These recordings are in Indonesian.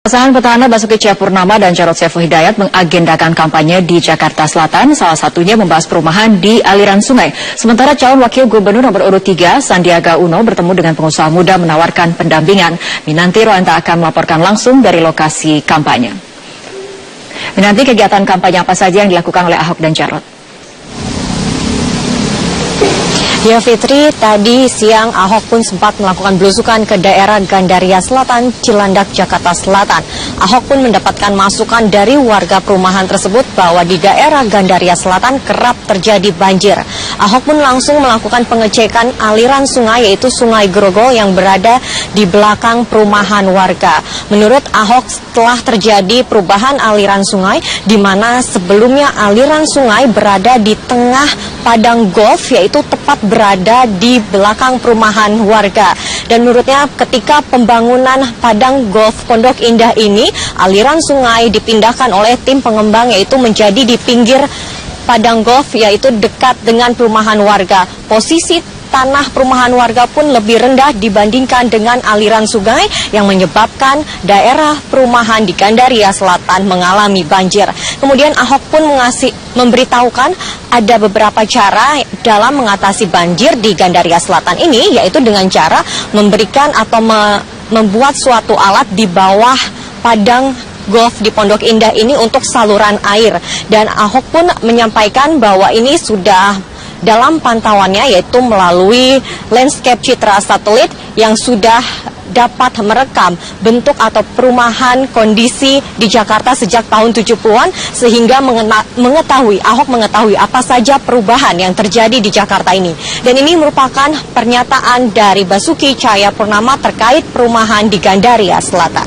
Pasangan petahana Basuki Cahayapurnama dan Jarod Saiful Hidayat mengagendakan kampanye di Jakarta Selatan, salah satunya membahas perumahan di aliran sungai. Sementara calon wakil gubernur nomor urut 3, Sandiaga Uno, bertemu dengan pengusaha muda menawarkan pendampingan. Minanti Roanta akan melaporkan langsung dari lokasi kampanye. Minanti, kegiatan kampanye apa saja yang dilakukan oleh Ahok dan Jarod? Ya Fitri, tadi siang Ahok pun sempat melakukan belusukan ke daerah Gandaria Selatan, Cilandak, Jakarta Selatan. Ahok pun mendapatkan masukan dari warga perumahan tersebut bahwa di daerah Gandaria Selatan kerap terjadi banjir. Ahok pun langsung melakukan pengecekan aliran sungai, yaitu Sungai Grogol yang berada di belakang perumahan warga. Menurut Ahok, setelah terjadi perubahan aliran sungai, di mana sebelumnya aliran sungai berada di tengah padang golf, yaitu tepat berada di belakang perumahan warga. Dan menurutnya ketika pembangunan padang golf Pondok Indah ini, aliran sungai dipindahkan oleh tim pengembang, yaitu menjadi di pinggir padang golf, yaitu dekat dengan perumahan warga. Posisi tanah perumahan warga pun lebih rendah dibandingkan dengan aliran sungai yang menyebabkan daerah perumahan di Gandaria Selatan mengalami banjir. Kemudian Ahok pun memberitahukan ada beberapa cara dalam mengatasi banjir di Gandaria Selatan ini, yaitu dengan cara memberikan atau membuat suatu alat di bawah padang golf di Pondok Indah ini untuk saluran air. Dan Ahok pun menyampaikan bahwa ini sudah dalam pantauannya, yaitu melalui landscape citra satelit yang sudah dapat merekam bentuk atau perumahan kondisi di Jakarta sejak tahun 70-an, sehingga Ahok mengetahui apa saja perubahan yang terjadi di Jakarta ini. Dan ini merupakan pernyataan dari Basuki Cahayapurnama terkait perumahan di Gandaria Selatan.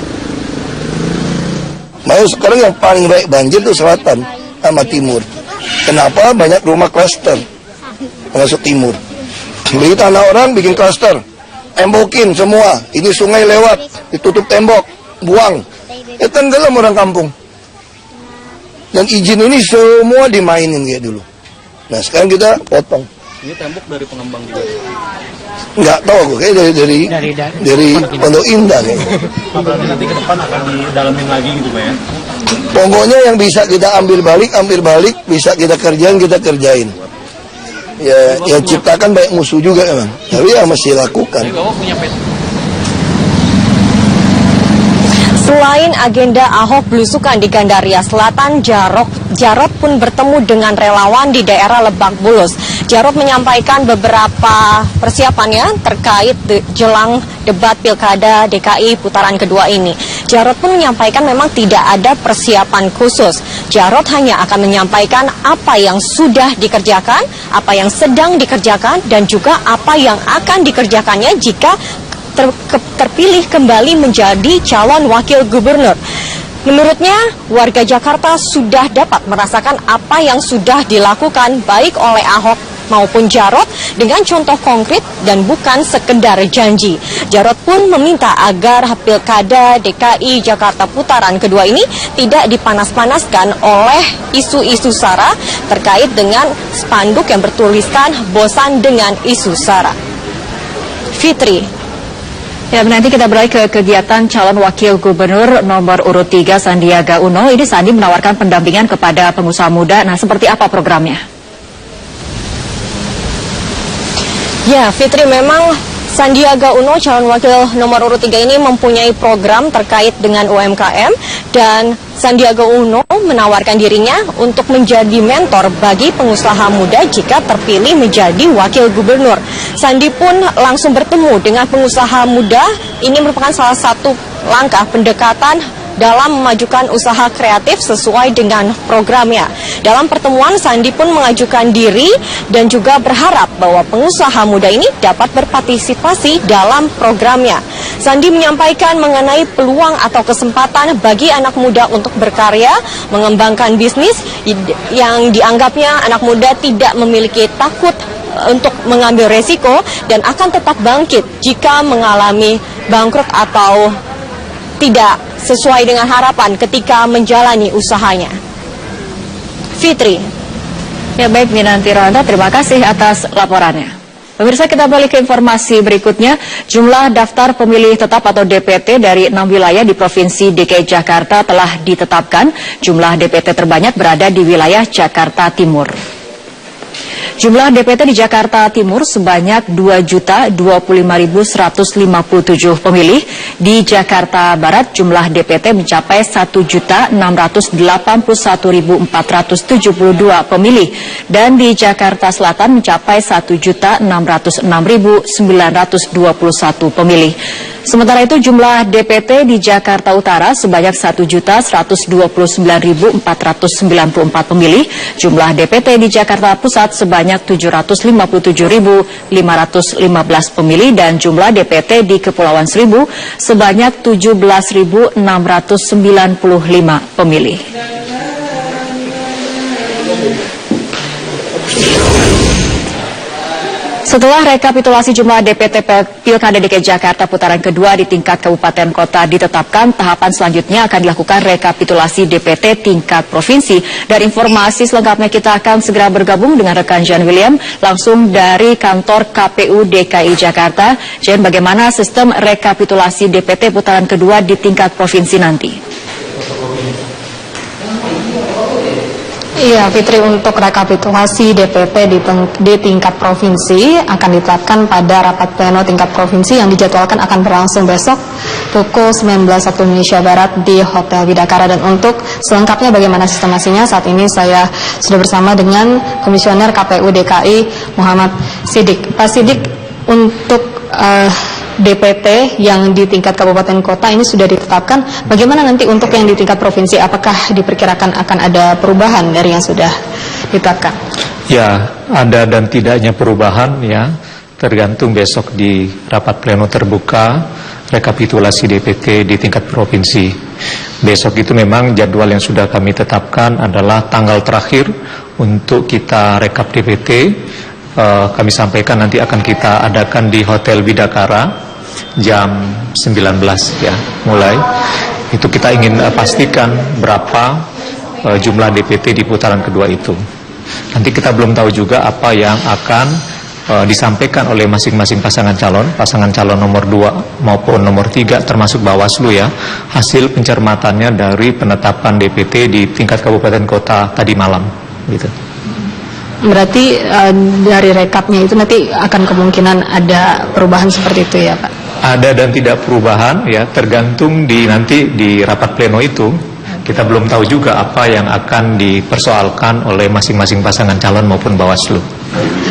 Mau sekarang yang paling baik banjir itu selatan sama timur. Kenapa? Banyak rumah klaster masuk timur. Beli tanah orang, bikin klaster, tembokin semua. Ini sungai lewat, ditutup tembok, buang. Tenggelam orang kampung. Dan izin ini semua dimainin kayak dulu. Nah sekarang kita potong. Ini tembok dari pengembang juga? Nggak tahu aku, kayak dari Pondok Indah kayaknya. Berarti nanti ke depan akan didalamin lagi gitu Pak ya? Pokoknya yang bisa kita ambil balik, bisa kita kerjain. Ya ciptakan banyak musuh juga memang, tapi ya masih lakukan. Selain agenda Ahok belusukan di Gandaria Selatan, Jarod pun bertemu dengan relawan di daerah Lebak Bulus. Jarod menyampaikan beberapa persiapannya terkait jelang debat Pilkada DKI putaran kedua ini. Jarod pun menyampaikan memang tidak ada persiapan khusus. Jarod hanya akan menyampaikan apa yang sudah dikerjakan, apa yang sedang dikerjakan, dan juga apa yang akan dikerjakannya jika terpilih kembali menjadi calon wakil gubernur. Menurutnya, warga Jakarta sudah dapat merasakan apa yang sudah dilakukan baik oleh Ahok maupun Jarod dengan contoh konkret dan bukan sekedar janji. Jarod pun meminta agar Pilkada DKI Jakarta putaran kedua ini tidak dipanas-panaskan oleh isu-isu SARA terkait dengan spanduk yang bertuliskan bosan dengan isu SARA. Fitri. Ya, nanti kita beralih ke kegiatan calon wakil gubernur nomor urut 3 Sandiaga Uno. Ini Sandi menawarkan pendampingan kepada pengusaha muda. Nah, seperti apa programnya? Ya, Fitri, memang Sandiaga Uno, calon wakil nomor urut 3 ini mempunyai program terkait dengan UMKM, dan Sandiaga Uno menawarkan dirinya untuk menjadi mentor bagi pengusaha muda jika terpilih menjadi wakil gubernur. Sandi pun langsung bertemu dengan pengusaha muda. Ini merupakan salah satu langkah pendekatan dalam memajukan usaha kreatif sesuai dengan programnya. Dalam pertemuan, Sandi pun mengajukan diri dan juga berharap bahwa pengusaha muda ini dapat berpartisipasi dalam programnya. Sandi menyampaikan mengenai peluang atau kesempatan bagi anak muda untuk berkarya, mengembangkan bisnis yang dianggapnya anak muda tidak memiliki takut untuk mengambil resiko dan akan tetap bangkit jika mengalami bangkrut atau tidak sesuai dengan harapan ketika menjalani usahanya. Fitri. Ya baik, Minanti Roanta, terima kasih atas laporannya. Pemirsa, kita balik ke informasi berikutnya. Jumlah daftar pemilih tetap atau DPT dari 6 wilayah di Provinsi DKI Jakarta telah ditetapkan. Jumlah DPT terbanyak berada di wilayah Jakarta Timur. Jumlah DPT di Jakarta Timur sebanyak 2.025.157 pemilih. Di Jakarta Barat jumlah DPT mencapai 1.681.472 pemilih. Dan di Jakarta Selatan mencapai 1.006.921 pemilih. Sementara itu jumlah DPT di Jakarta Utara sebanyak 1.129.494 pemilih. Jumlah DPT di Jakarta Pusat sebanyak 757.515 pemilih dan jumlah DPT di Kepulauan Seribu sebanyak 17.695 pemilih. Setelah rekapitulasi jumlah DPT Pilkada DKI Jakarta putaran kedua di tingkat kabupaten kota ditetapkan, tahapan selanjutnya akan dilakukan rekapitulasi DPT tingkat provinsi. Dan informasi selengkapnya kita akan segera bergabung dengan rekan Jan William langsung dari kantor KPU DKI Jakarta. Jan, bagaimana sistem rekapitulasi DPT putaran kedua di tingkat provinsi nanti? Iya, Fitri, untuk rekapitulasi DPT di tingkat provinsi akan ditetapkan pada rapat pleno tingkat provinsi yang dijadwalkan akan berlangsung besok pukul 19 waktu Indonesia Barat di Hotel Bidakara. Dan untuk selengkapnya bagaimana sistemasinya, saat ini saya sudah bersama dengan Komisioner KPU DKI Muhammad Sidik. Pak Sidik, untuk DPT yang di tingkat kabupaten kota ini sudah ditetapkan. Bagaimana nanti untuk yang di tingkat provinsi? Apakah diperkirakan akan ada perubahan dari yang sudah ditetapkan? Ya, ada dan tidaknya perubahan ya, tergantung besok di rapat pleno terbuka rekapitulasi DPT di tingkat provinsi. Besok itu memang jadwal yang sudah kami tetapkan adalah tanggal terakhir untuk kita rekap DPT. Kami sampaikan nanti akan kita adakan di Hotel Bidakara jam 19 ya, mulai. Itu kita ingin pastikan berapa jumlah DPT di putaran kedua itu. Nanti kita belum tahu juga apa yang akan disampaikan oleh masing-masing pasangan calon nomor 2 maupun nomor 3 termasuk Bawaslu ya, hasil pencermatannya dari penetapan DPT di tingkat kabupaten kota tadi malam gitu. Berarti dari rekapnya itu nanti akan kemungkinan ada perubahan seperti itu ya, Pak? Ada dan tidak perubahan ya, tergantung nanti di rapat pleno itu. Kita belum tahu juga apa yang akan dipersoalkan oleh masing-masing pasangan calon maupun Bawaslu.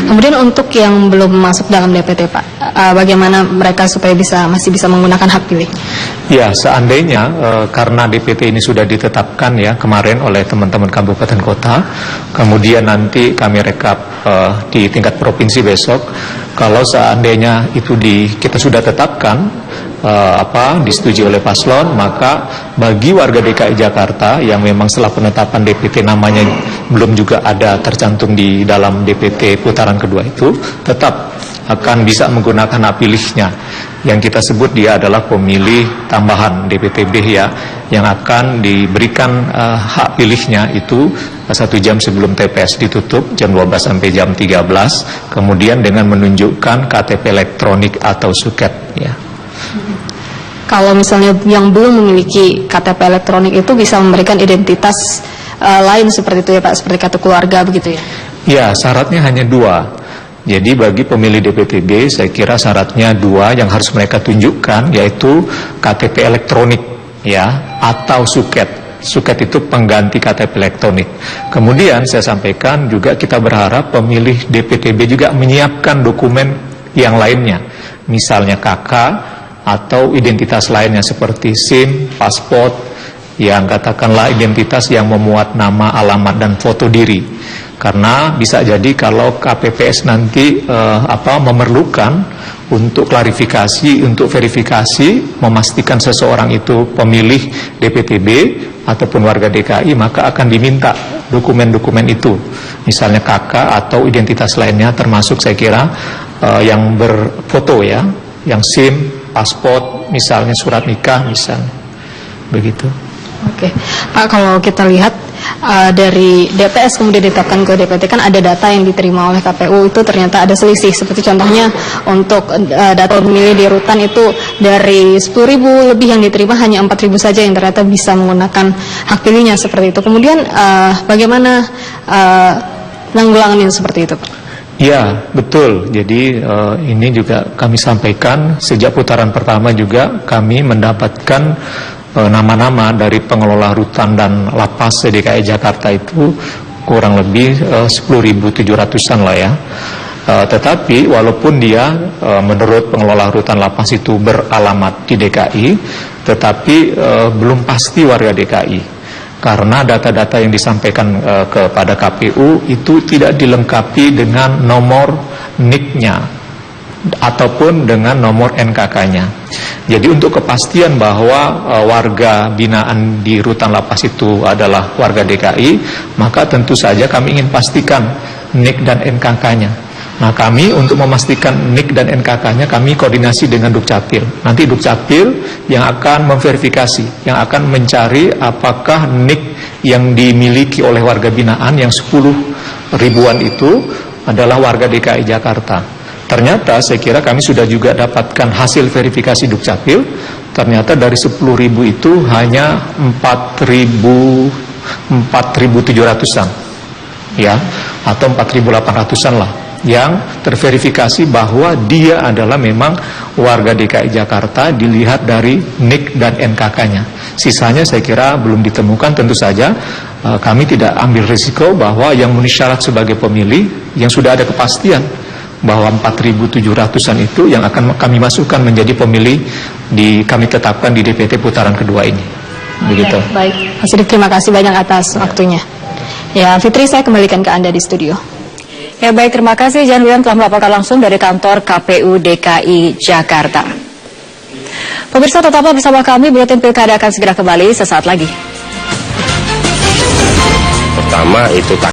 Kemudian untuk yang belum masuk dalam DPT, Pak, bagaimana mereka supaya masih bisa menggunakan hak pilih? Ya, seandainya karena DPT ini sudah ditetapkan ya kemarin oleh teman-teman kabupaten kota, kemudian nanti kami rekap di tingkat provinsi besok. Kalau seandainya itu kita sudah tetapkan disetujui oleh paslon, maka bagi warga DKI Jakarta yang memang setelah penetapan DPT namanya belum juga ada tercantum di dalam DPT putaran kedua itu, tetap akan bisa menggunakan hak pilihnya. Yang kita sebut dia adalah pemilih tambahan DPTB ya, yang akan diberikan hak pilihnya itu 1 jam sebelum TPS ditutup, jam 12 sampai jam 13, kemudian dengan menunjukkan KTP elektronik atau suket ya. Kalau misalnya yang belum memiliki KTP elektronik itu bisa memberikan identitas lain seperti itu ya, Pak, seperti kartu keluarga begitu ya? Ya, syaratnya hanya 2. Jadi bagi pemilih DPTB saya kira syaratnya 2 yang harus mereka tunjukkan, yaitu KTP elektronik ya atau suket. Suket itu pengganti KTP elektronik. Kemudian saya sampaikan juga kita berharap pemilih DPTB juga menyiapkan dokumen yang lainnya, misalnya KK atau identitas lainnya seperti SIM, paspor, yang katakanlah identitas yang memuat nama, alamat, dan foto diri. Karena bisa jadi kalau KPPS nanti memerlukan untuk klarifikasi, untuk verifikasi, memastikan seseorang itu pemilih DPTB ataupun warga DKI, maka akan diminta dokumen-dokumen itu, misalnya KK atau identitas lainnya, termasuk saya kira yang berfoto ya, yang SIM, paspor, misalnya surat nikah, misalnya begitu. Oke, Pak, kalau kita lihat dari DPS kemudian ditetapkan ke DPT, kan ada data yang diterima oleh KPU itu ternyata ada selisih. Seperti contohnya untuk data pemilih di rutan itu dari 10.000 lebih yang diterima hanya 4.000 saja yang ternyata bisa menggunakan hak pilihnya seperti itu. Kemudian bagaimana menanggulangi seperti itu, Pak? Ya, betul. Jadi ini juga kami sampaikan sejak putaran pertama juga kami mendapatkan nama-nama dari pengelola rutan dan lapas DKI Jakarta itu kurang lebih 10.700-an lah ya. Tetapi walaupun dia menurut pengelola rutan lapas itu beralamat di DKI, tetapi belum pasti warga DKI. Karena data-data yang disampaikan kepada KPU itu tidak dilengkapi dengan nomor NIK-nya ataupun dengan nomor NKK-nya. Jadi untuk kepastian bahwa warga binaan di rutan lapas itu adalah warga DKI, maka tentu saja kami ingin pastikan NIK dan NKK-nya. Nah, kami untuk memastikan NIK dan NKK-nya kami koordinasi dengan Dukcapil. Nanti Dukcapil yang akan memverifikasi, yang akan mencari apakah NIK yang dimiliki oleh warga binaan yang 10 ribuan itu adalah warga DKI Jakarta. Ternyata saya kira kami sudah juga dapatkan hasil verifikasi Dukcapil. Ternyata dari 10.000 itu hanya 4.700-an, ya, atau 4.800-an lah, yang terverifikasi bahwa dia adalah memang warga DKI Jakarta dilihat dari NIK dan NKK-nya. Sisanya saya kira belum ditemukan. Tentu saja kami tidak ambil risiko bahwa yang memenuhi syarat sebagai pemilih yang sudah ada kepastian bahwa 4.700-an itu yang akan kami masukkan menjadi pemilih kami tetapkan di DPT putaran kedua ini. Begitu. Baik, Pak Sidik, terima kasih banyak atas waktunya. Ya, Fitri, saya kembalikan ke Anda di studio. Ya baik, terima kasih Jan Wian telah melaporkan langsung dari kantor KPU DKI Jakarta. Pemirsa, tetaplah bersama kami, Buletin Pilkada akan segera kembali sesaat lagi. Pertama itu